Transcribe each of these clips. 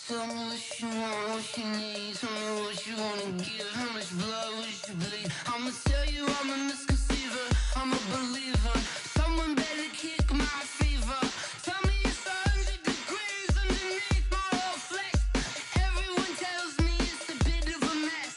Tell me what you want, what you need. Tell me what you wanna give. How much blood would you bleed? I'ma tell you I'm a misconceiver. I'm a believer. Someone better kick my fever. Tell me it's 100 degrees underneath my whole flesh. Everyone tells me it's a bit of a mess.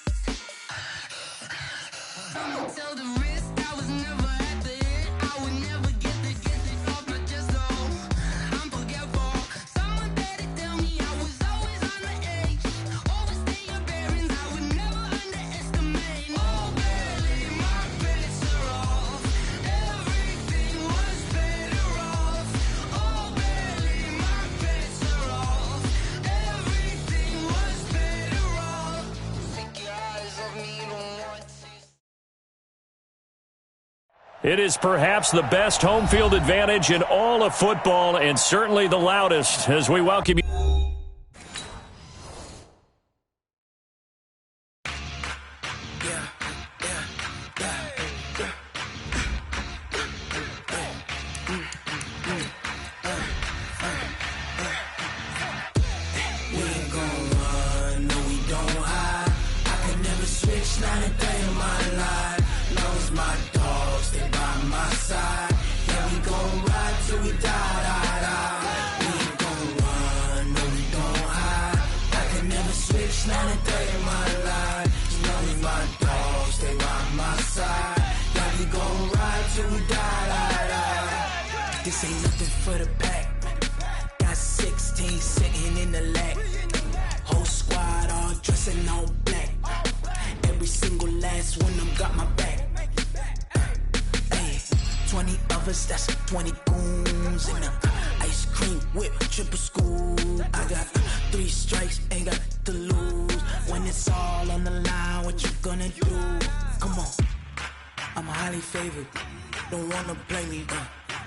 I'ma tell the risk I was never at the end. I would never get this off my chest though. I'm forgetful. Someone better tell me I was always on the edge. Overstay your bearings, I would never underestimate. Oh, barely my bets are off. Everything was better off. Oh, barely my bets are off. Everything was better off. Take your eyes off me, don't want to. It is perhaps the best home field advantage in all of football, and certainly the loudest, as we welcome you. We ain't gon' run, no we don't hide. I can never switch, not a day in my life. Long as my dogs stay by my side. Yeah, we gon' ride till we die. We ain't gon' run, no we don't hide. I can never switch, not a day in my life. As long as my dogs stay by my side. Yeah, we gon' ride till we die. This ain't nothing for the pack. Got 16 sitting in the lag. Whole squad all dressing all black. Every single last one of them got my back. Hey, 20 of us, that's 20 goons in the ice cream whip, triple scoop. I got 3 strikes, ain't got to lose. When it's all on the line, what you gonna do? Come on, I'm highly favored. Don't wanna play me,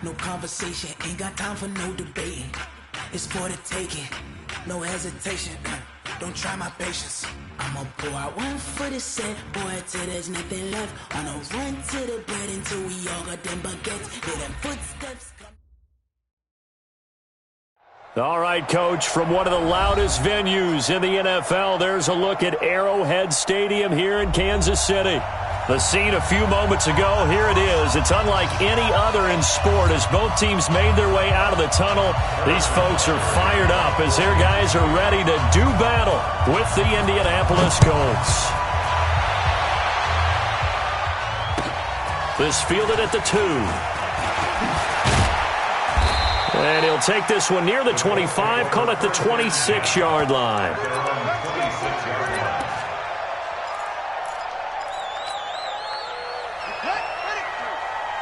no conversation, ain't got time for no debating. It's for the taking, no hesitation. Don't try my patience. I'ma pour out one for the set, boy, till there's nothing left. On a run to the bread until we all got them baguettes. Hear them footsteps come. All right, Coach, from one of the loudest venues in the NFL, there's a look at Arrowhead Stadium here in Kansas City. The scene a few moments ago, here it is. It's unlike any other in sport as both teams made their way out of the tunnel. These folks are fired up as their guys are ready to do battle with the Indianapolis Colts. This fielded at the 2. And he'll take this one near the 25, call it the 26-yard line.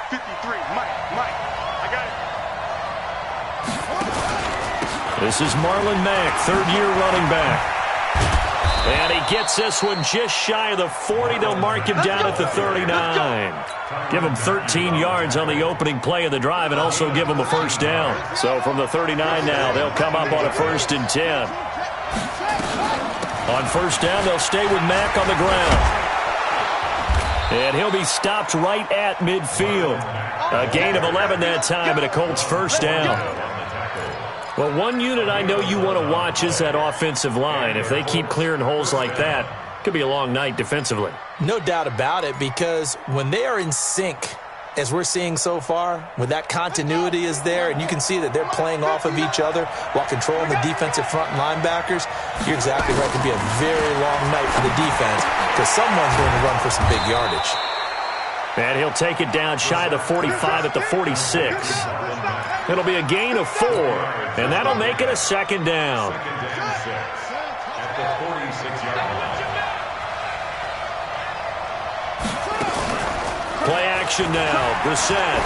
53, Mike, I got it. This is Marlon Mack, third-year running back. And he gets this one just shy of the 40. They'll mark him down at the 39. Give him 13 yards on the opening play of the drive and also give him a first down. So from the 39 now, they'll come up on a 1st and 10. On first down, they'll stay with Mack on the ground. And he'll be stopped right at midfield. A gain of 11 that time, and a Colts first down. Well, one unit I know you want to watch is that offensive line. If they keep clearing holes like that, it could be a long night defensively. No doubt about it, because when they are in sync, as we're seeing so far, when that continuity is there and you can see that they're playing off of each other while controlling the defensive front and linebackers, you're exactly right. It could be a very long night for the defense because someone's going to run for some big yardage. And he'll take it down shy of the 45 at the 46. It'll be a gain of 4, and that'll make it a second down. Play action now. Brissett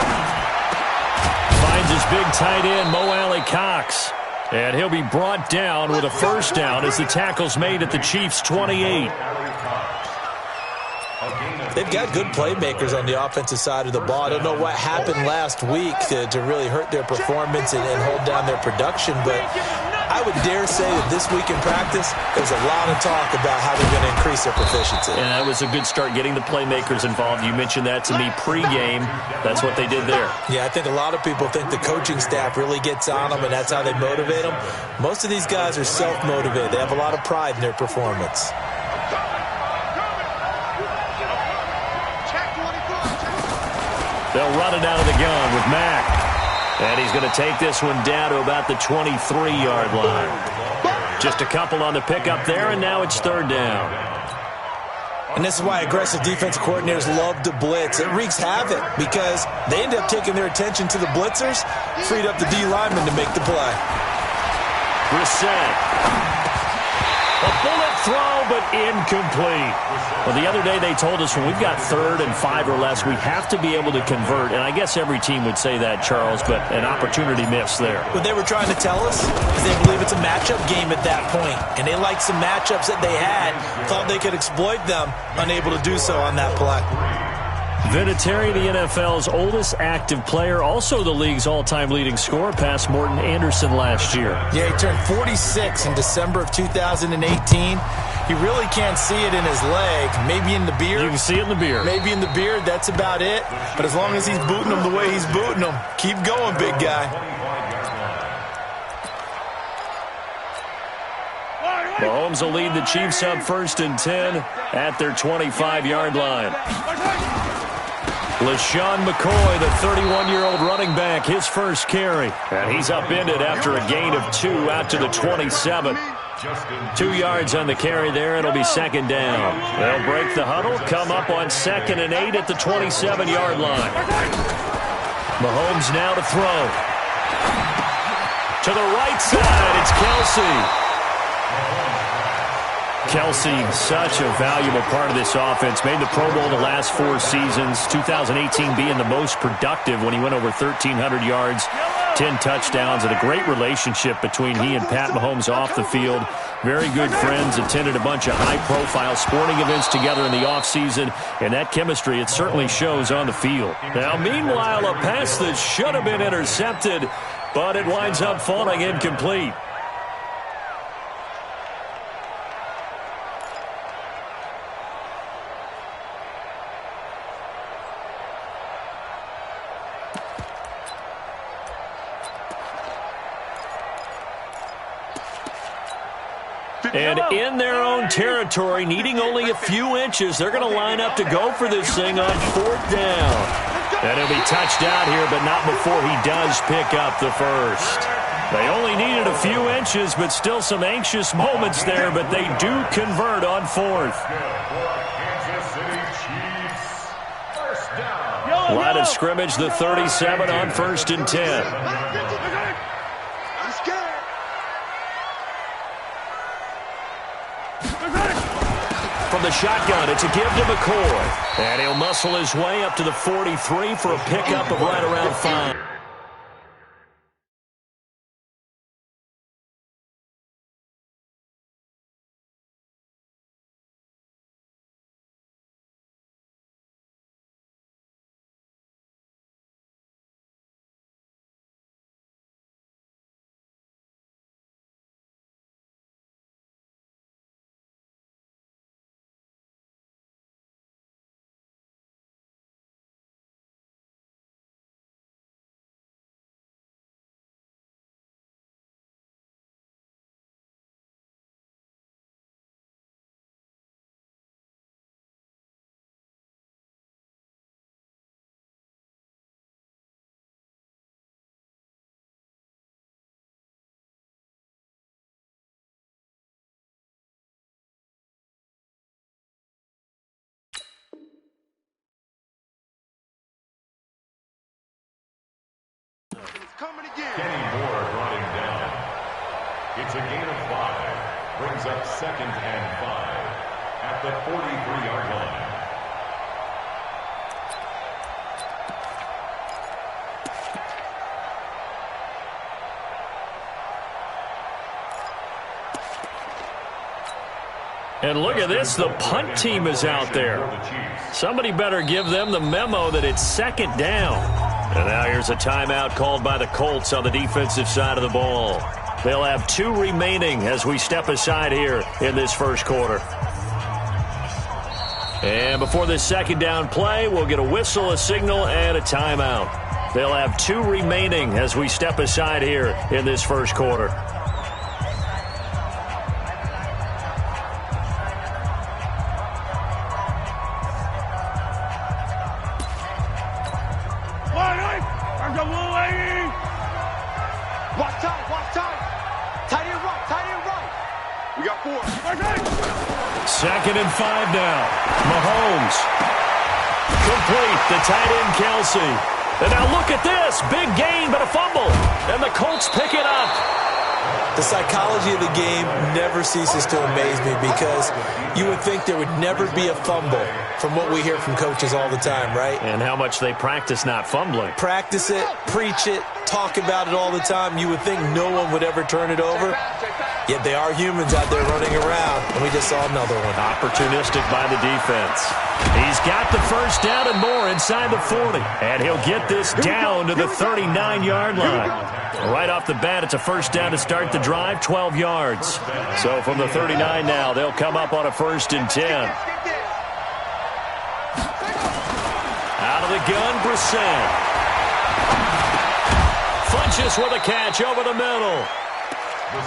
finds his big tight end, Mo Alley-Cox. And he'll be brought down with a first down as the tackle's made at the Chiefs' 28. They've got good playmakers on the offensive side of the ball. I don't know what happened last week to really hurt their performance and hold down their production, but I would dare say that this week in practice, there's a lot of talk about how they're going to increase their proficiency. And that was a good start, getting the playmakers involved. You mentioned that to me pregame. That's what they did there. Yeah, I think a lot of people think the coaching staff really gets on them, and that's how they motivate them. Most of these guys are self-motivated. They have a lot of pride in their performance. They'll run it out of the gun with Mack. And he's going to take this one down to about the 23-yard line. Just a couple on the pickup there, and now it's third down. And this is why aggressive defensive coordinators love to blitz. It wreaks havoc because they end up taking their attention to the blitzers, freed up the D lineman to make the play. Brissett. A bullet throw, but incomplete. Well, the other day they told us when we've got 3rd and 5 or less, we have to be able to convert. And I guess every team would say that, Charles, but an opportunity missed there. What they were trying to tell us is they believe it's a matchup game at that point. And they liked some matchups that they had, thought they could exploit them, unable to do so on that play. Vinatieri, the NFL's oldest active player, also the league's all-time leading scorer, past Morton Anderson last year. Yeah, he turned 46 in December of 2018. He really can't see it in his leg, maybe in the beard. You can see it in the beard. Maybe in the beard, that's about it. But as long as he's booting them the way he's booting them, keep going, big guy. Mahomes will lead the Chiefs up 1st and 10 at their 25-yard line. LaShawn McCoy, the 31-year-old running back, his first carry. And he's upended after a gain of 2 out to the 27. 2 yards on the carry there. It'll be 2nd down. They'll break the huddle, come up on 2nd and 8 at the 27-yard line. Mahomes now to throw. To the right side, it's Kelsey. Kelsey, such a valuable part of this offense. Made the Pro Bowl the last 4 seasons. 2018 being the most productive when he went over 1,300 yards, 10 touchdowns, and a great relationship between he and Pat Mahomes off the field. Very good friends, attended a bunch of high-profile sporting events together in the offseason, and that chemistry, it certainly shows on the field. Now, meanwhile, a pass that should have been intercepted, but it winds up falling incomplete. And in their own territory, needing only a few inches, they're going to line up to go for this thing on 4th down. And he'll be touched out here, but not before he does pick up the first. They only needed a few inches, but still some anxious moments there, but they do convert on 4th. Line of scrimmage, the 37 on 1st and 10. From the shotgun, it's a give to McCoy. And he'll muscle his way up to the 43 for a pickup of right around 5. Coming again. Kenny Moore brought him down. It's a gain of 5. Brings up 2nd and 5 at the 43-yard line. And look at this, the punt team is out there. Somebody better give them the memo that it's 2nd down. And now here's a timeout called by the Colts on the defensive side of the ball. They'll have 2 remaining as we step aside here in this first quarter. And before this second down play, we'll get a whistle, a signal, and a timeout. They'll have 2 remaining as we step aside here in this first quarter. Second and 5 now. Mahomes. Complete. The tight end, Kelsey. And now look at this. Big gain, but a fumble. And the Colts pick it up. The psychology of the game never ceases to amaze me because you would think there would never be a fumble from what we hear from coaches all the time, right? And how much they practice not fumbling. Practice it, preach it, talk about it all the time. You would think no one would ever turn it over. Yet they are humans out there running around, and we just saw another one. Opportunistic by the defense. He's got the first down and more inside the 40. And he'll get this down to the 39-yard line. Right off the bat, it's a first down to start the drive, 12 yards. So from the 39 now, they'll come up on a 1st and 10. Out of the gun, Brissett. Funches with a catch over the middle.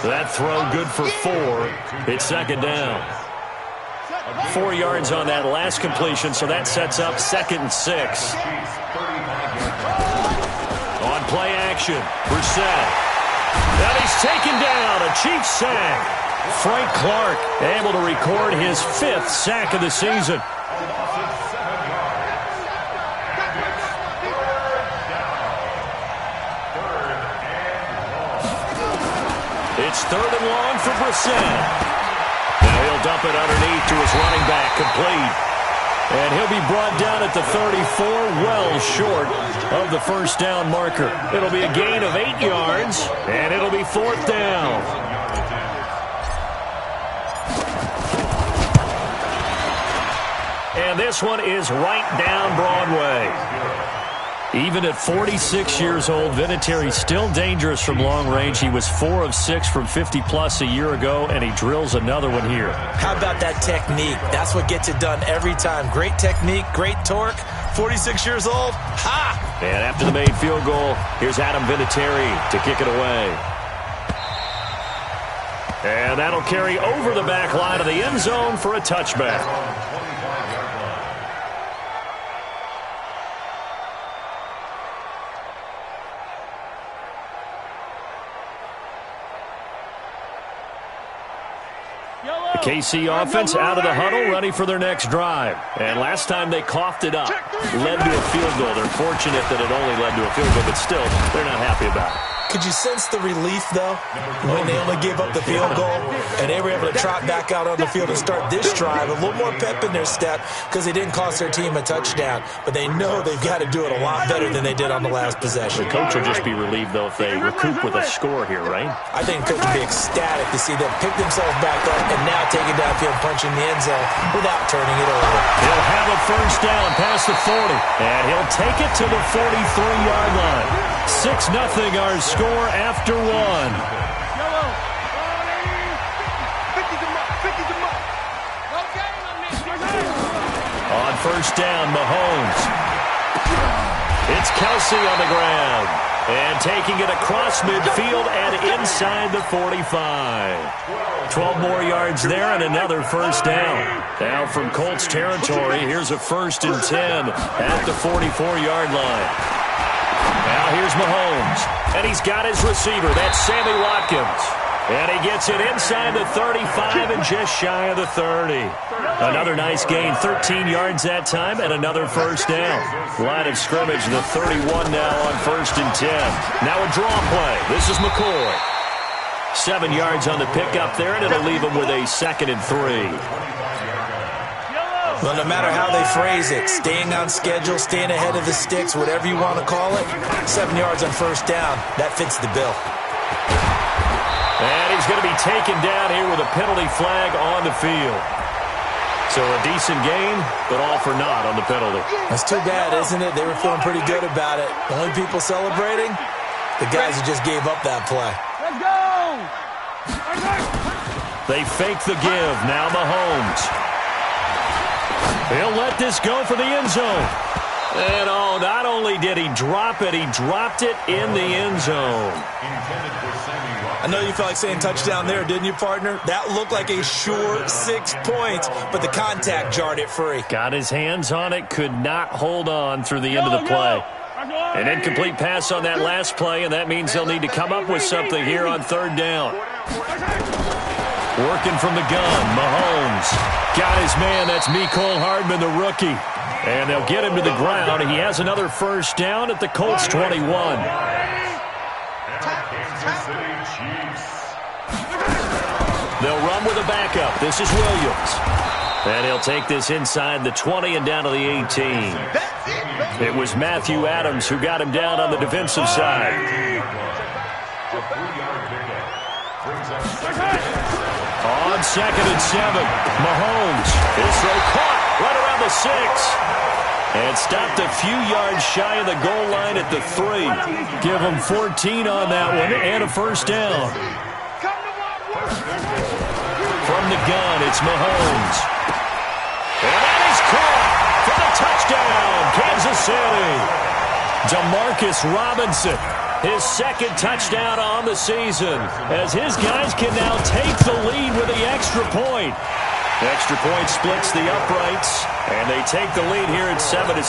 That throw good for 4. It's second down. 4 yards on that last completion, so that sets up 2nd and 6. On play action, Brissett. And he's taken down, a Chiefs sack. Frank Clark able to record his 5th sack of the season. It's 3rd and long for Brissett. Now he'll dump it underneath to his running back, complete. And he'll be brought down at the 34, well short of the first down marker. It'll be a gain of 8 yards, and it'll be 4th down. And this one is right down Broadway. Even at 46 years old, Vinatieri's still dangerous from long range. He was 4 of 6 from 50-plus a year ago, and he drills another one here. How about that technique? That's what gets it done every time. Great technique, great torque. 46 years old, ha! And after the made field goal, here's Adam Vinatieri to kick it away. And that'll carry over the back line of the end zone for a touchback. The KC offense out of the huddle, ready for their next drive. And last time they coughed it up, led to a field goal. They're fortunate that it only led to a field goal, but still, they're not happy about it. Could you sense the relief, though, when they only gave up the field goal and they were able to trot back out on the field and start this drive? A little more pep in their step because they didn't cost their team a touchdown, but they know they've got to do it a lot better than they did on the last possession. The coach will just be relieved, though, if they recoup with a score here, right? I think the coach will be ecstatic to see them pick themselves back up and now take it downfield, punching the end zone without turning it over. He'll have a first down past the 40, and he'll take it to the 43-yard line. 6-0 our score after 1. On first down, Mahomes. It's Kelsey on the ground. And taking it across midfield and inside the 45. 12 more yards there and another first down. Now from Colts territory, here's a 1st and 10 at the 44-yard line. Now here's Mahomes, and he's got his receiver. That's Sammy Watkins. And he gets it inside the 35 and just shy of the 30. Another nice gain, 13 yards that time, and another first down. Line of scrimmage, the 31 now on 1st and 10. Now a draw play. This is McCoy. 7 yards on the pickup there, and it'll leave him with a 2nd and 3. Well, no matter how they phrase it, staying on schedule, staying ahead of the sticks, whatever you want to call it, 7 yards on first down, that fits the bill. And he's going to be taken down here with a penalty flag on the field. So a decent game, but all for naught on the penalty. That's too bad, isn't it? They were feeling pretty good about it. The only people celebrating, the guys who just gave up that play. Let's go! They fake the give. Now Mahomes. He'll let this go for the end zone. And not only did he drop it, he dropped it in the end zone. I know you felt like saying touchdown there, didn't you, partner? That looked like a sure 6 points, but the contact jarred it free. Got his hands on it, could not hold on through the end of the play. An incomplete pass on that last play, and that means they'll need to come up with something here on third down. Working from the gun, Mahomes. Got his man, that's Mecole Hardman, the rookie. And they'll get him to the ground. He has another first down at the Colts 21. They'll run with a backup. This is Williams. And he'll take this inside the 20 and down to the 18. It was Matthew Adams who got him down on the defensive side. On 2nd and 7, Mahomes. His throw caught right around the 6. And stopped a few yards shy of the goal line at the 3. Give him 14 on that one and a first down. From the gun, it's Mahomes. And that is caught for the touchdown, Kansas City. Demarcus Robinson, his second touchdown on the season, as his guys can now take the lead with the extra point. Extra point splits the uprights, and they take the lead here at 7-6.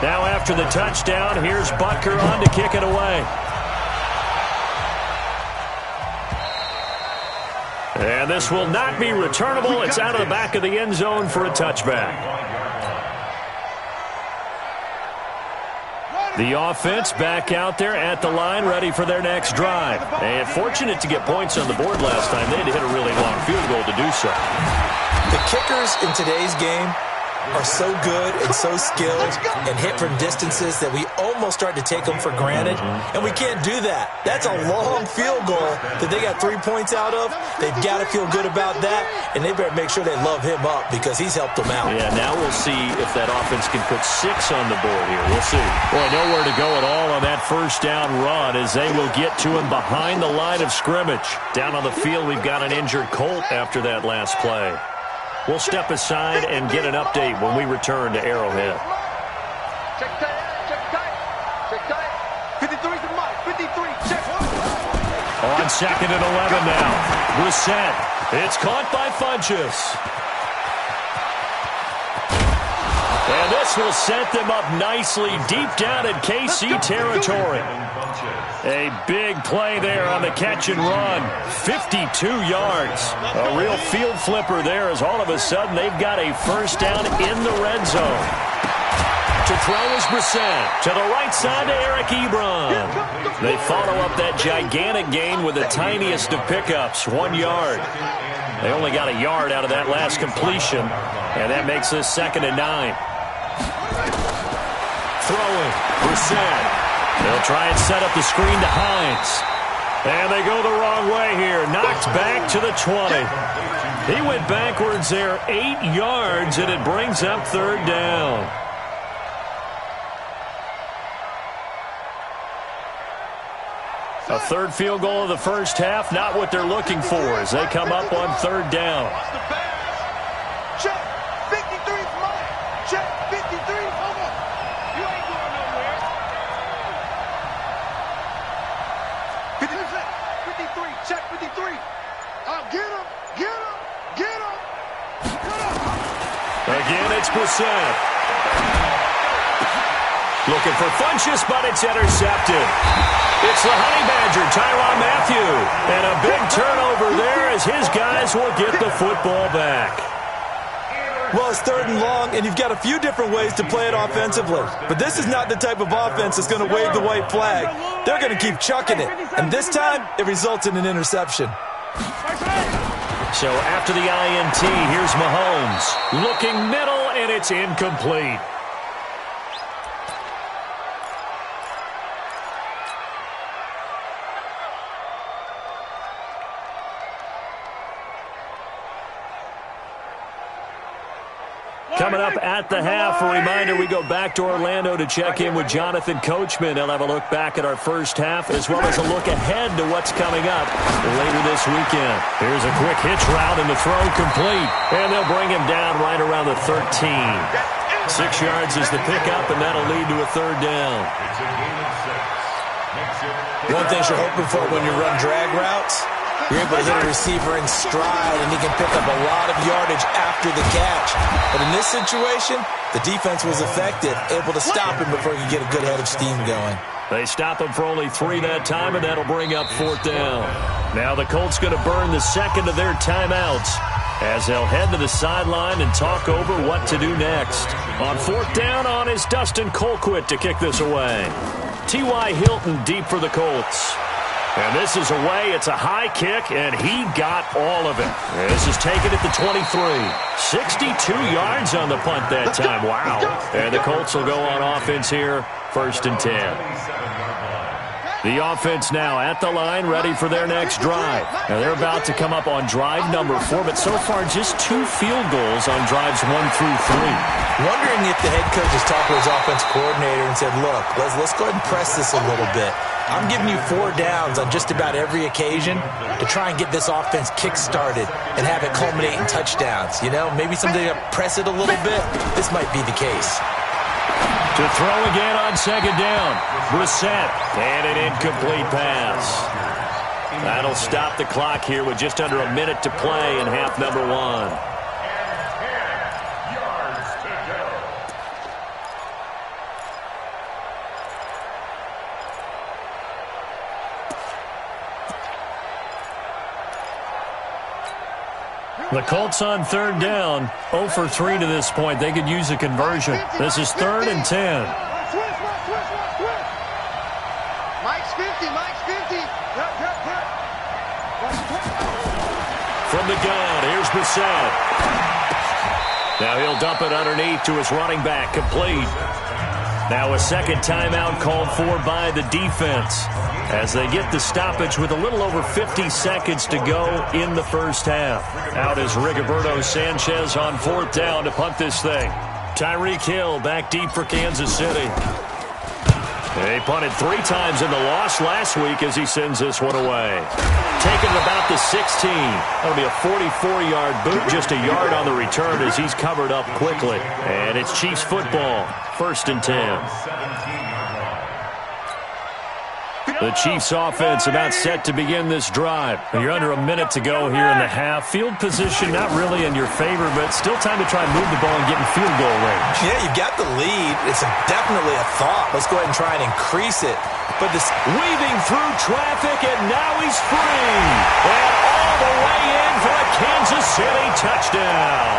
Now after the touchdown, here's Butker on to kick it away. And this will not be returnable. It's out of the back of the end zone for a touchback. The offense back out there at the line, ready for their next drive. And fortunate to get points on the board last time. They had to hit a really long field goal to do so. The kickers in today's game are so good and so skilled and hit from distances that we almost start to take them for granted, and we can't do that. That's a long field goal that they got 3 points out of. They've got to feel good about that, and they better make sure they love him up because he's helped them out. Yeah, now we'll see if that offense can put 6 on the board here. We'll see. Boy, nowhere to go at all on that first down run as they will get to him behind the line of scrimmage. Down on the field, we've got an injured Colt after that last play. We'll step aside and get an update when we return to Arrowhead. Check tight, check tight, check tight. 53's the mic, 53, check. On 2nd and 11 now. Brissett. It's caught by Funchess. And this will set them up nicely deep down in KC territory. A big play there on the catch and run. 52 yards. A real field flipper there as all of a sudden they've got a first down in the red zone. To throw is Brissett. To the right side to Eric Ebron. They follow up that gigantic gain with the tiniest of pickups, 1 yard. They only got a yard out of that last completion, and that makes this 2nd and 9. Throwing, Brissett. They'll try and set up the screen to Hines. And they go the wrong way here. Knocked back to the 20. He went backwards there 8 yards, and it brings up third down. A third field goal of the first half, not what they're looking for as they come up on third down. Check, 53's mine. Check, 53, hold on. You ain't going nowhere. 53, check 53. Get him, get him, get him. Again, it's Brissett. Looking for Funchess, but it's intercepted. It's the Honey Badger, Tyrann Mathieu. And a big turnover there as his guys will get the football back. Well, it's 3rd and long, and you've got a few different ways to play it offensively. But this is not the type of offense that's going to wave the white flag. They're going to keep chucking it. And this time, it results in an interception. So after the INT, here's Mahomes. Looking middle, and it's incomplete. Coming up at the half, a reminder, we go back to Orlando to check in with Jonathan Coachman. He'll have a look back at our first half as well as a look ahead to what's coming up later this weekend. Here's a quick hitch route and the throw complete. And they'll bring him down right around the 13. 6 yards is the pickup, and that'll lead to a third down. It's a game of 6. One thing you're hoping for when you run drag routes, you're able to hit a receiver in stride, and he can pick up a lot of yardage after the catch. But in this situation, the defense was effective, able to stop him before he could get a good head of steam going. They stop him for only 3 that time, and that'll bring up 4th down. Now the Colts going to burn the second of their timeouts as they'll head to the sideline and talk over what to do next. On 4th down on is Dustin Colquitt to kick this away. T.Y. Hilton deep for the Colts. And this is away. It's a high kick, and he got all of it. This is taken at the 23. 62 yards on the punt that time. Wow. And the Colts will go on offense here, 1st and 10. The offense now at the line, ready for their next drive. Now they're about to come up on drive number 4, but so far just 2 field goals on drives 1 through 3. Wondering if the head coach has talked to his offense coordinator and said, look, let's go ahead and press this a little bit. I'm giving you 4 downs on just about every occasion to try and get this offense kick-started and have it culminate in touchdowns. You know, maybe someday to press it a little bit. This might be the case. To throw again on 2nd down. Brissett, and an incomplete pass. That'll stop the clock here with just under a minute to play in half number 1. The Colts on 3rd down, 0 for 3 to this point. They could use a conversion. This is 3rd and 10. Mike's 50, Mike's 50. From the gun, here's Brissett. Now he'll dump it underneath to his running back, complete. Now a second timeout called for by the defense as they get the stoppage with a little over 50 seconds to go in the first half. Out is Rigoberto Sanchez on 4th down to punt this thing. Tyreek Hill back deep for Kansas City. He punted 3 times in the loss last week as he sends this one away. Taken at about the 16. That'll be a 44-yard boot, just a yard on the return as he's covered up quickly. And it's Chiefs football, 1st and 10. The Chiefs offense about set to begin this drive. You're under a minute to go here in the half. Field position not really in your favor, but still time to try and move the ball and get in field goal range. Yeah, you've got the lead. It's definitely a thought. Let's go ahead and try and increase it. But this weaving through traffic, and now he's free. And all the way in for a Kansas City touchdown.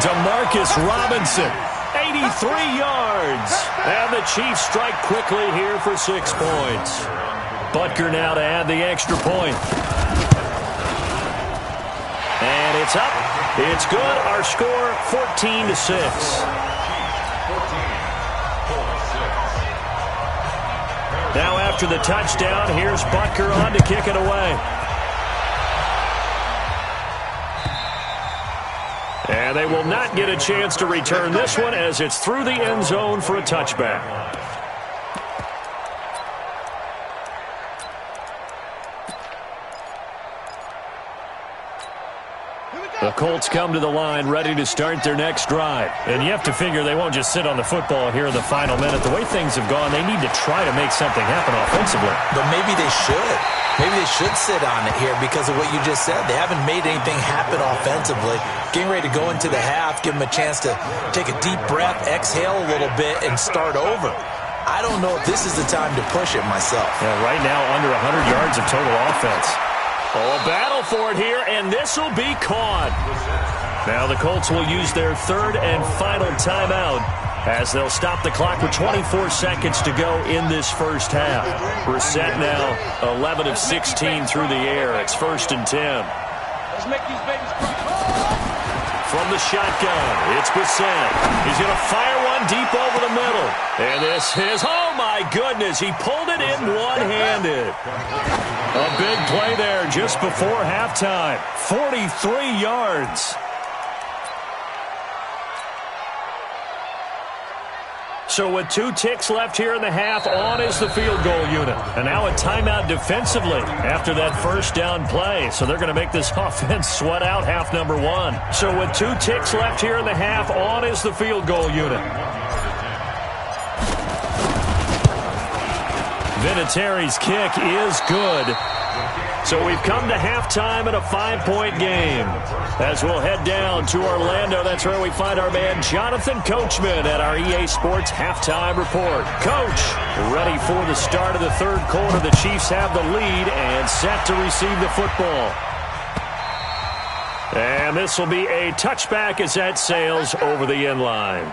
DeMarcus Robinson, 83 yards. And the Chiefs strike quickly here for 6 points. Butker now to add the extra point. And it's up. It's good. Our score, 14-6. Now after the touchdown, here's Butker on to kick it away. And they will not get a chance to return this one as it's through the end zone for a touchback. The Colts come to the line ready to start their next drive. And you have to figure they won't just sit on the football here in the final minute. The way things have gone, they need to try to make something happen offensively. But maybe they should. Maybe they should sit on it here because of what you just said. They haven't made anything happen offensively. Getting ready to go into the half, give them a chance to take a deep breath, exhale a little bit, and start over. I don't know if this is the time to push it myself. Yeah, right now, under 100 yards of total offense. Oh, a battle for it here, and this will be caught. Now the Colts will use their 3rd and final timeout as they'll stop the clock with 24 seconds to go in this first half. Brissett now 11 of 16 through the air. It's 1st and 10. Let's make these babies cry. From the shotgun, it's Brissett. He's going to fire one deep over the middle. And this is, oh my goodness, he pulled it in one-handed. A big play there just before halftime. 43 yards. So with 2 ticks left here in the half, on is the field goal unit. And now a timeout defensively after that first down play. So they're going to make this offense sweat out half number 1. So with 2 ticks left here in the half, on is the field goal unit. Vinatieri's kick is good. So we've come to halftime in a 5-point game. As we'll head down to Orlando, that's where we find our man Jonathan Coachman at our EA Sports Halftime Report. Coach, ready for the start of the third quarter. The Chiefs have the lead and set to receive the football. And this will be a touchback as that sails over the end line.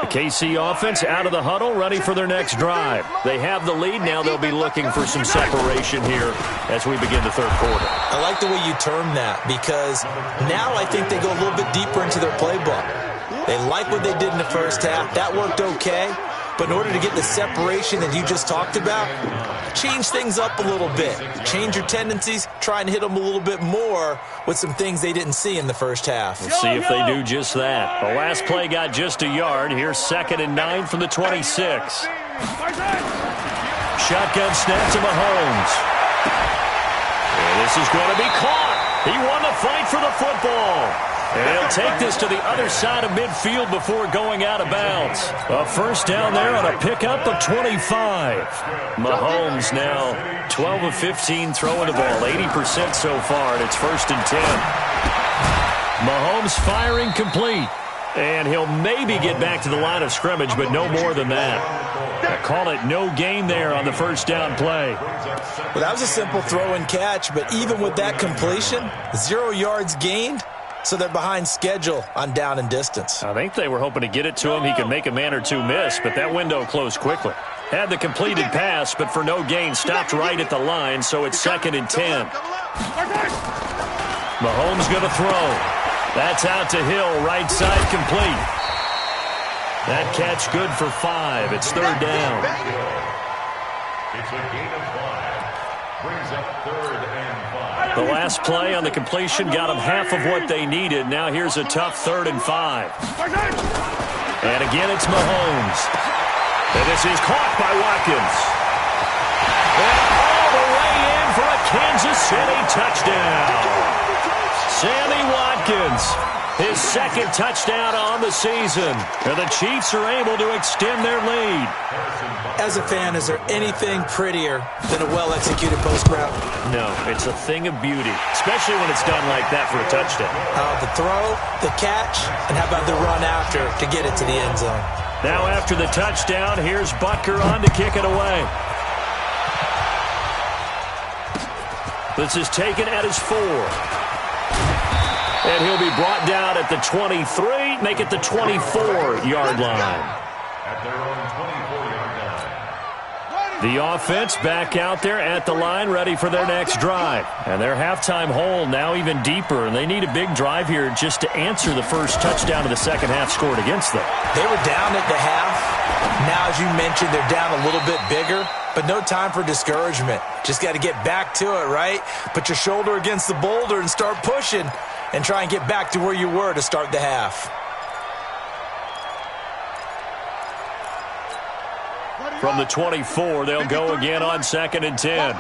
The KC offense out of the huddle, ready for their next drive. They have the lead. Now they'll be looking for some separation here as we begin the third quarter. I like the way you term that because now I think they go a little bit deeper into their playbook. They like what they did in the first half. That worked okay. But in order to get the separation that you just talked about, change things up a little bit. Change your tendencies. Try and hit them a little bit more with some things they didn't see in the first half. We'll see if they do just that. The last play got just a yard. Here's 2nd and 9 from the 26. Shotgun snap to Mahomes. And this is going to be caught. He won the fight for the football. And he'll take this to the other side of midfield before going out of bounds. A first down there on a pickup of 25. Mahomes now 12 of 15 throwing the ball, 80% so far, and it's 1st and 10. Mahomes firing complete. And he'll maybe get back to the line of scrimmage, but no more than that. I call it no gain there on the first down play. Well, that was a simple throw and catch, but even with that completion, 0 yards gained. So they're behind schedule on down and distance. I think they were hoping to get it to him. He could make a man or two miss, but that window closed quickly. Had the completed pass, but for no gain, stopped right at the line, so it's 2nd and 10. Mahomes going to throw. That's out to Hill, right side complete. That catch good for 5. It's 3rd down. It's a gain of 5. Brings up 3rd and 5. The last play on the completion got them half of what they needed. Now here's a tough 3rd and 5. And again, it's Mahomes. And this is caught by Watkins. And all the way in for a Kansas City touchdown. Sammy Watkins, his 2nd touchdown on the season. And the Chiefs are able to extend their lead. As a fan, is there anything prettier than a well-executed post route? No, it's a thing of beauty, especially when it's done like that for a touchdown. The throw, the catch, and how about the run after to get it to the end zone? Now after the touchdown, here's Butker on to kick it away. This is taken at his 4. And he'll be brought down at the 23, make it the 24-yard line. At their own 24-yard line. The offense back out there at the line, ready for their next drive. And their halftime hole now even deeper, and they need a big drive here just to answer the first touchdown of the second half scored against them. They were down at the half. Now, as you mentioned, they're down a little bit bigger, but no time for discouragement. Just got to get back to it, right? Put your shoulder against the boulder and start pushing and try and get back to where you were to start the half. From the 24, they'll go again on 2nd and 10.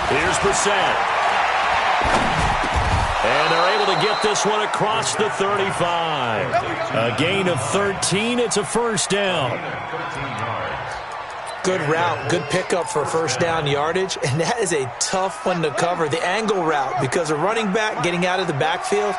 Here's Brissett. And they're able to get this one across the 35. A gain of 13. It's a first down. Good route, good pickup for first down yardage, and that is a tough one to cover, the angle route, because a running back getting out of the backfield,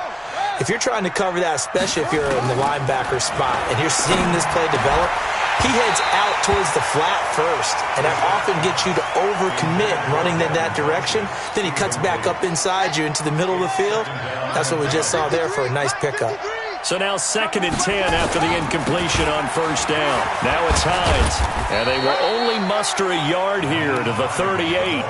if you're trying to cover that, especially if you're in the linebacker spot and you're seeing this play develop, he heads out towards the flat first, and that often gets you to overcommit running in that direction. Then he cuts back up inside you into the middle of the field. That's what we just saw there for a nice pickup. So now 2nd and 10 after the incompletion on first down. Now it's Hines, and they will only muster a yard here to the 38.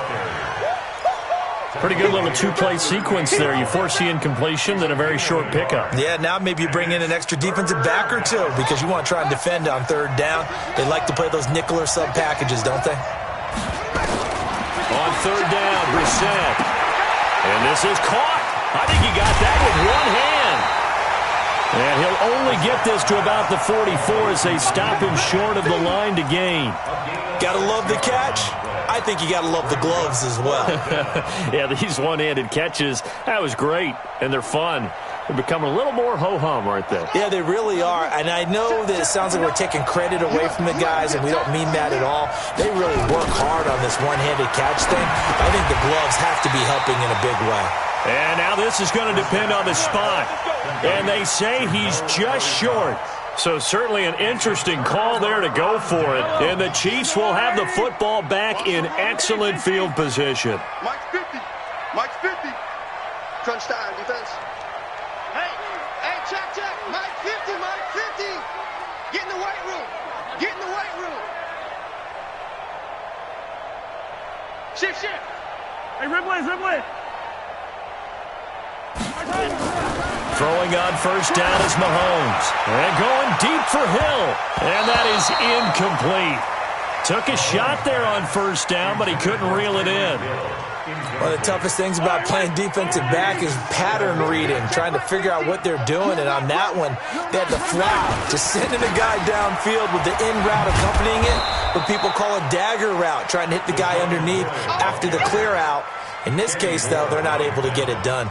Pretty good little two-play sequence there. You force the incompletion, then a very short pickup. Yeah, now maybe you bring in an extra defensive back or two because you want to try and defend on third down. They like to play those nickel or sub packages, don't they? On third down, Brissett. And this is caught. I think he got that with one hand. And he'll only get this to about the 44 as they stop him short of the line to gain. Gotta love the catch. I think you gotta love the gloves as well. Yeah, these one-handed catches, that was great, and they're fun. They're becoming a little more ho-hum, aren't they? Yeah, they really are. And I know that it sounds like we're taking credit away from the guys, and we don't mean that at all. They really work hard on this one-handed catch thing. I think the gloves have to be helping in a big way. And now this is going to depend on the spot. And they say he's just short. So certainly an interesting call there to go for it. And the Chiefs will have the football back in excellent field position. Mike's 50. Mike's 50. Crunch time, defense. Hey, check. Mike 50, Mike 50. Get in the weight room. Get in the weight room. Shift. Hey, Ripley. Throwing on first down is Mahomes. And going deep for Hill. And that is incomplete. Took a shot there on first down, but he couldn't reel it in. One of the toughest things about playing defensive back is pattern reading, trying to figure out what they're doing. And on that one, they had the fly, just sending a guy downfield with the in route accompanying it, what people call a dagger route, trying to hit the guy underneath after the clear out. In this case, though, they're not able to get it done.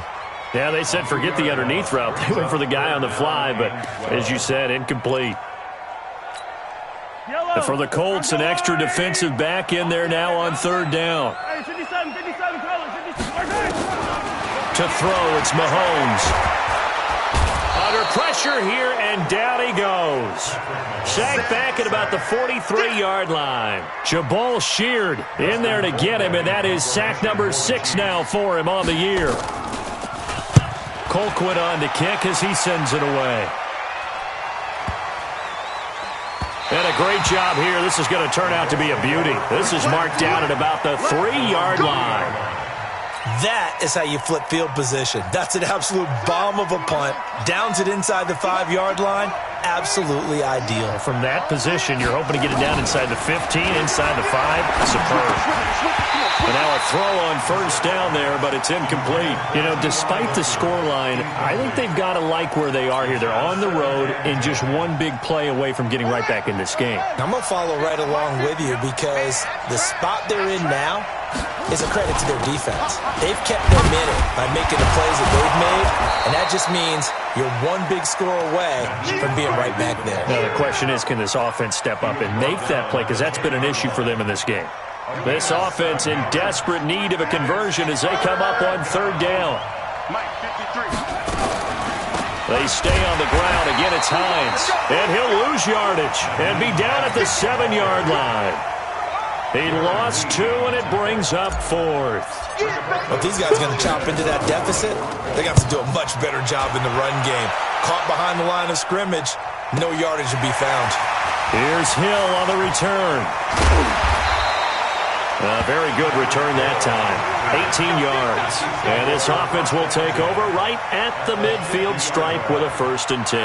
Yeah, they said forget the underneath route. They went for the guy on the fly, but as you said, incomplete. And for the Colts, an extra defensive back in there now on third down. To throw, it's Mahomes. Under pressure here, and down he goes. Sacked back at about the 43-yard line. Jabal Sheard in there to get him, and that is sack number 6 now for him on the year. Colquitt on to kick as he sends it away. And a great job here. This is going to turn out to be a beauty. This is marked down at about the 3-yard line. That is how you flip field position. That's an absolute bomb of a punt. Downs it inside the 5-yard line. Absolutely ideal. From that position, you're hoping to get it down inside the 15, inside the 5. Superb. And now a throw on first down there, but it's incomplete. You know, despite the scoreline, I think they've got to like where they are here. They're on the road and just one big play away from getting right back in this game. I'm going to follow right along with you because the spot they're in now is a credit to their defense. They've kept them in it by making the plays that they've made, and that just means you're one big score away from being right back there. Now the question is, can this offense step up and make that play? Because that's been an issue for them in this game. This offense in desperate need of a conversion as they come up on third down. Mike 53. They stay on the ground. Again, it's Hines. And he'll lose yardage and be down at the 7-yard line. He lost 2, and it brings up 4th. If these guys are going to chop into that deficit, they got to do a much better job in the run game. Caught behind the line of scrimmage, no yardage to be found. Here's Hill on the return. A very good return that time. 18 yards. And this offense will take over right at the midfield stripe with a 1st and 10.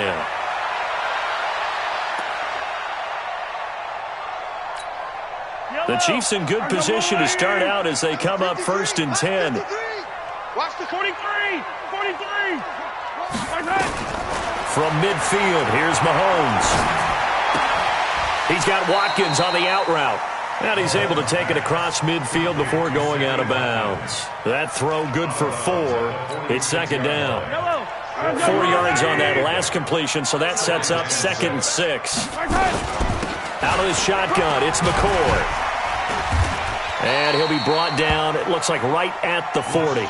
The Chiefs in good position to start out as they come up 1st and 10. Watch the 43. From midfield, here's Mahomes. He's got Watkins on the out route. And he's able to take it across midfield before going out of bounds. That throw good for 4. It's 2nd down. 4 yards on that last completion, so that sets up 2nd and 6. Out of the shotgun, it's McCoy. And he'll be brought down, it looks like right at the 40.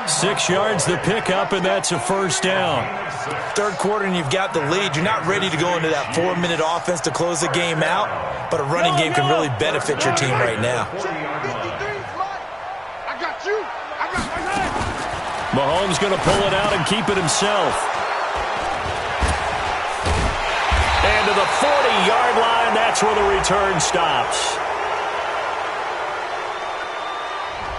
6 yards the pickup, and that's a 1st down. Third quarter and you've got the lead. You're not ready to go into that 4-minute offense to close the game out, but a running game can really benefit your team right now. I got you. Mahomes going to pull it out and keep it himself. And to the 40-yard line, that's where the return stops.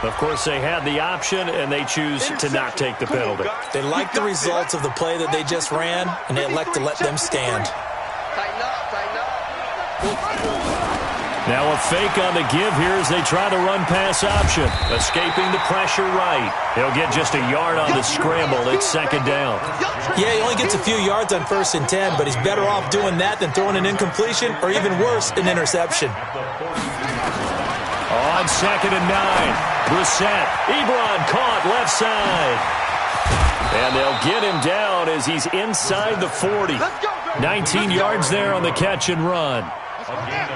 Of course, they had the option, and they choose to not take the penalty. They like the results of the play that they just ran, and they elect to let them stand. Now a fake on the give here as they try the run-pass option. Escaping the pressure right. He'll get just a yard on the scramble. It's second down. Yeah, he only gets a few yards on 1st and 10, but he's better off doing that than throwing an incompletion or even worse, an interception. On 2nd and 9, Brissett. Ebron caught left side. And they'll get him down as he's inside the 40. 19 yards there on the catch and run.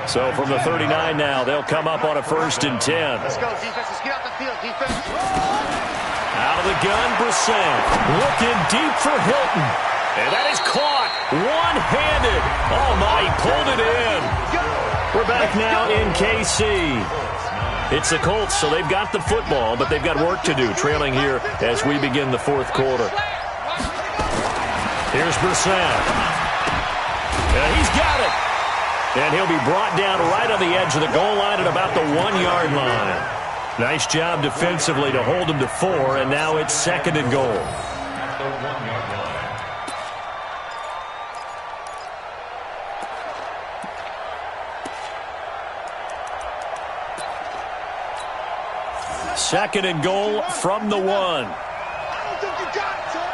So from the 39 now, they'll come up on a 1st and 10. Let's go, defense. Let's get out the field, defense. Out of the gun, Brissett. Looking deep for Hilton. And that is caught one-handed. Oh, my, he pulled it in. We're back now in KC. It's the Colts, so they've got the football, but they've got work to do, trailing here as we begin the 4th quarter. Here's Brissett. He's got it. And he'll be brought down right on the edge of the goal line at about the 1-yard line. Nice job defensively to hold him to 4, and now it's 2nd and goal. At the 1-yard line. 2nd and goal from the 1. I don't think you got it, son.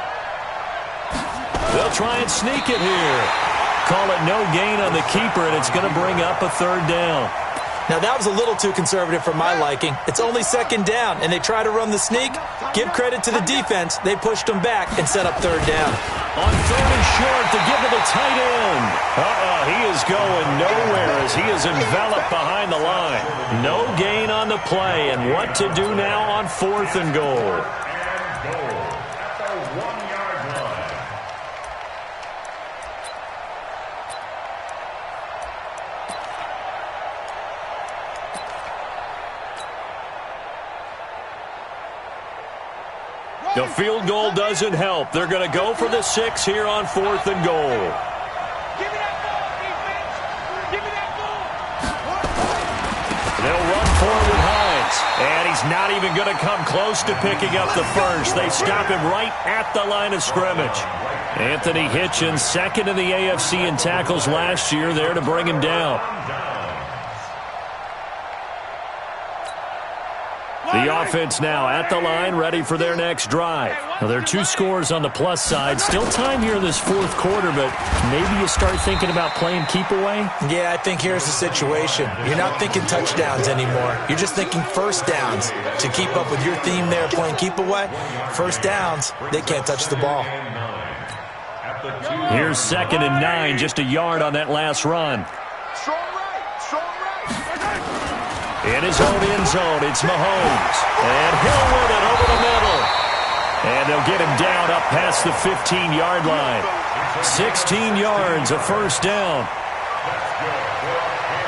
They'll try and sneak it here. Call it no gain on the keeper, and it's going to bring up a 3rd down. Now, that was a little too conservative for my liking. It's only 2nd down, and they try to run the sneak. Give credit to the defense. They pushed them back and set up 3rd down. On 3rd and short to give to the tight end. He is going nowhere as he is enveloped behind the line. No gain on the play, and what to do now on 4th and goal. The field goal doesn't help. They're going to go for the 6 here on 4th and goal. Give me that ball, defense. Give me that ball. They'll run forward with Hines. And he's not even going to come close to picking up the first. They stop him right at the line of scrimmage. Anthony Hitchens, 2nd in the AFC in tackles last year, there to bring him down. The offense now at the line, ready for their next drive. Now, there are 2 scores on the plus side. Still time here in this 4th quarter, but maybe you start thinking about playing keep away? Yeah, I think here's the situation. You're not thinking touchdowns anymore. You're just thinking 1st downs. To keep up with your theme there, playing keep away, 1st downs, they can't touch the ball. Here's 2nd and 9, just a yard on that last run. Strong right. Strong right. In his own end zone, it's Mahomes. And he'll win it over the middle. And they'll get him down up past the 15-yard line. 16 yards, a 1st down.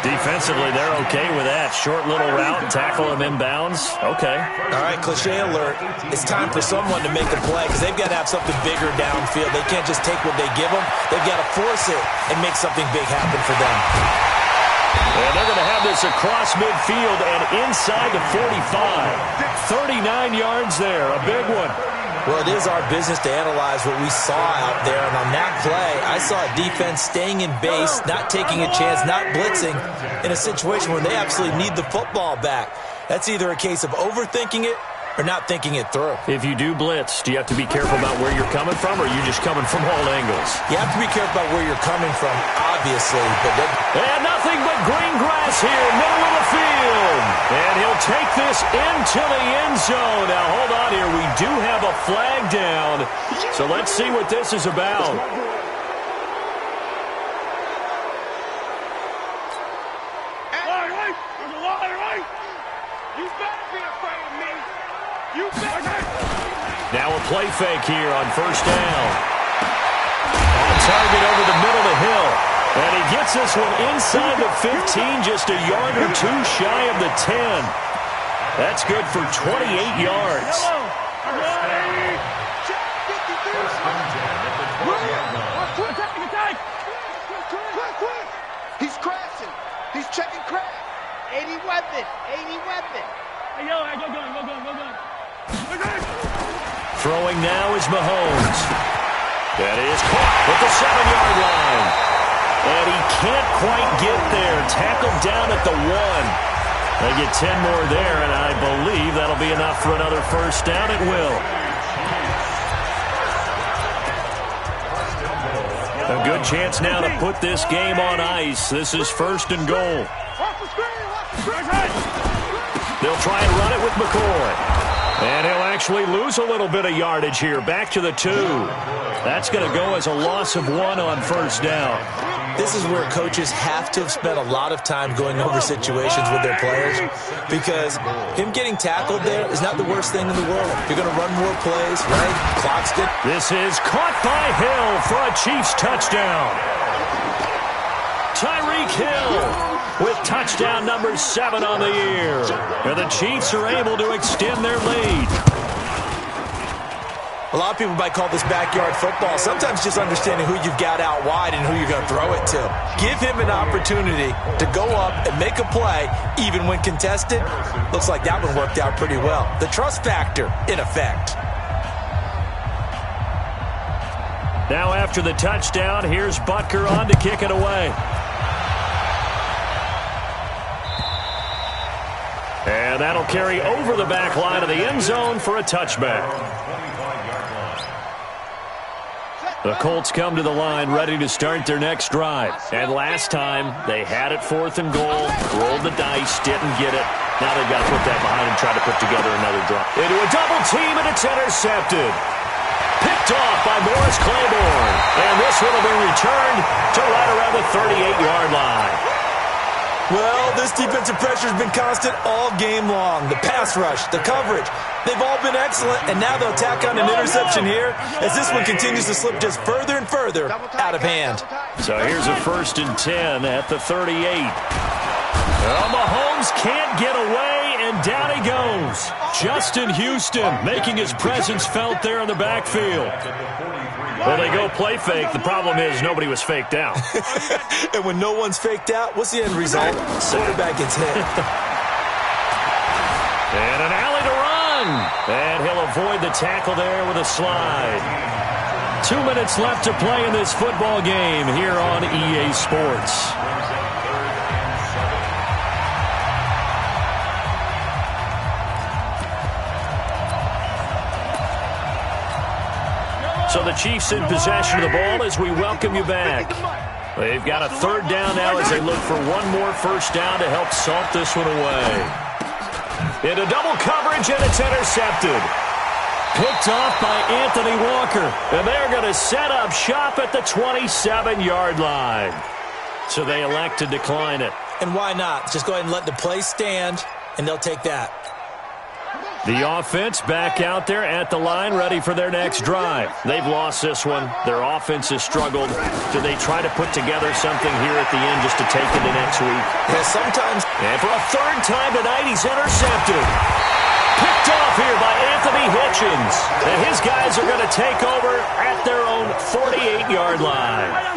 Defensively, they're okay with that. Short little route, tackle him inbounds. Okay. All right, cliche alert. It's time for someone to make a play because they've got to have something bigger downfield. They can't just take what they give them. They've got to force it and make something big happen for them. And they're going to have this across midfield and inside the 45. 39 yards there, a big one. Well, it is our business to analyze what we saw out there. And on that play, I saw a defense staying in base, not taking a chance, not blitzing, in a situation where they absolutely need the football back. That's either a case of overthinking it or not thinking it through. If you do blitz, do you have to be careful about where you're coming from, or are you just coming from all angles? You have to be careful about where you're coming from, obviously. And nothing but green grass here, middle of the field. And he'll take this into the end zone. Now, hold on here. We do have a flag down. So let's see what this is about. Now a play fake here on 1st down. On target over the middle of Hill. And he gets this one inside the 15, just a yard or 2 shy of the 10. That's good for 28 yards. He's crashing. He's checking crash. 80 weapon. 80 weapon. Hey, yo, go. Throwing now is Mahomes. That is caught at the 7-yard line. And he can't quite get there. Tackled down at the 1. They get 10 more there, and I believe that'll be enough for another first down. It will. A good chance now to put this game on ice. This is 1st and goal. They'll try and run it with McCoy. And he'll actually lose a little bit of yardage here. Back to the 2. That's going to go as a loss of 1 on first down. This is where coaches have to have spent a lot of time going over situations with their players, because him getting tackled there is not the worst thing in the world. You're going to run more plays, right? Clock's good. This is caught by Hill for a Chiefs touchdown. Tyreek Hill with touchdown number 7 on the year. And the Chiefs are able to extend their lead. A lot of people might call this backyard football. Sometimes just understanding who you've got out wide and who you're going to throw it to. Give him an opportunity to go up and make a play, even when contested. Looks like that one worked out pretty well. The trust factor, in effect. Now after the touchdown, here's Butker on to kick it away. And that'll carry over the back line of the end zone for a touchback. The Colts come to the line ready to start their next drive. And last time, they had it 4th and goal, rolled the dice, didn't get it. Now they've got to put that behind and try to put together another drive. Into a double team, and it's intercepted. Picked off by Morris Claiborne. And this one will be returned to right around the 38-yard line. Well, this defensive pressure has been constant all game long. The pass rush, the coverage, they've all been excellent, and now they'll tack on an interception here as this one continues to slip just further and further out of hand. So here's a 1st and 10 at the 38. Well, Mahomes can't get away, and down he goes. Justin Houston making his presence felt there in the backfield. Well, they go play fake. The problem is nobody was faked out. And when no one's faked out, what's the end result? Quarterback gets hit. And an alley to run. And he'll avoid the tackle there with a slide. 2 minutes left to play in this football game here on EA Sports. So the Chiefs in possession of the ball as we welcome you back. They've got a 3rd down now as they look for one more first down to help salt this one away. Into double coverage, and it's intercepted. Picked off by Anthony Walker. And they're going to set up shop at the 27-yard line. So they elect to decline it. And why not? Just go ahead and let the play stand, and they'll take that. The offense back out there at the line, ready for their next drive. They've lost this one. Their offense has struggled. Do they try to put together something here at the end just to take into next week? Yeah, sometimes. And for a 3rd time tonight, he's intercepted. Picked off here by Anthony Hitchens. And his guys are going to take over at their own 48-yard line.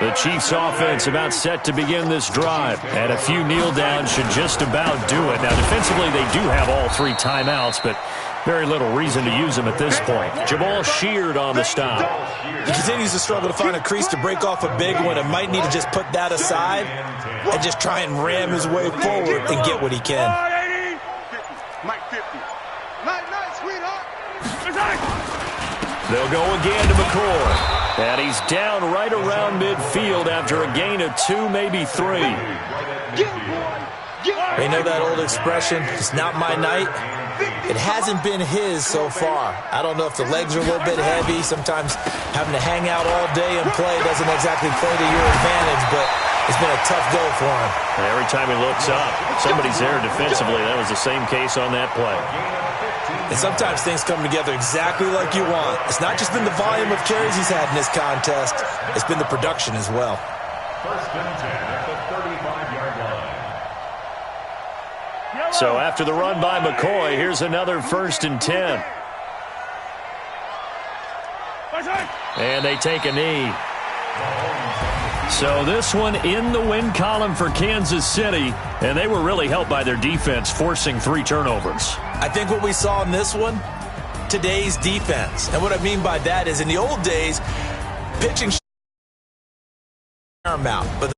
The Chiefs offense about set to begin this drive. And a few kneel downs should just about do it. Now, defensively, they do have all 3 timeouts, but very little reason to use them at this point. Jamal Sheard on the stop. He continues to struggle to find a crease to break off a big one and might need to just put that aside and just try and ram his way forward and get what he can. Mike 50. Night, sweetheart. They'll go again to McCoy. And he's down right around midfield after a gain of 2, maybe 3. They know that old expression, it's not my night. It hasn't been his so far. I don't know if the legs are a little bit heavy. Sometimes having to hang out all day and play doesn't exactly play to your advantage, but it's been a tough go for him. Every time he looks up, somebody's there defensively. That was the same case on that play. And sometimes things come together exactly like you want. It's not just been the volume of carries he's had in this contest. It's been the production as well. 1st and 10 at the 35-yard line. So after the run by McCoy, here's another 1st and 10. And they take a knee. So this one in the win column for Kansas City, and they were really helped by their defense, forcing 3 turnovers. I think what we saw in this one, today's defense. And what I mean by that is in the old days, pitching paramount, but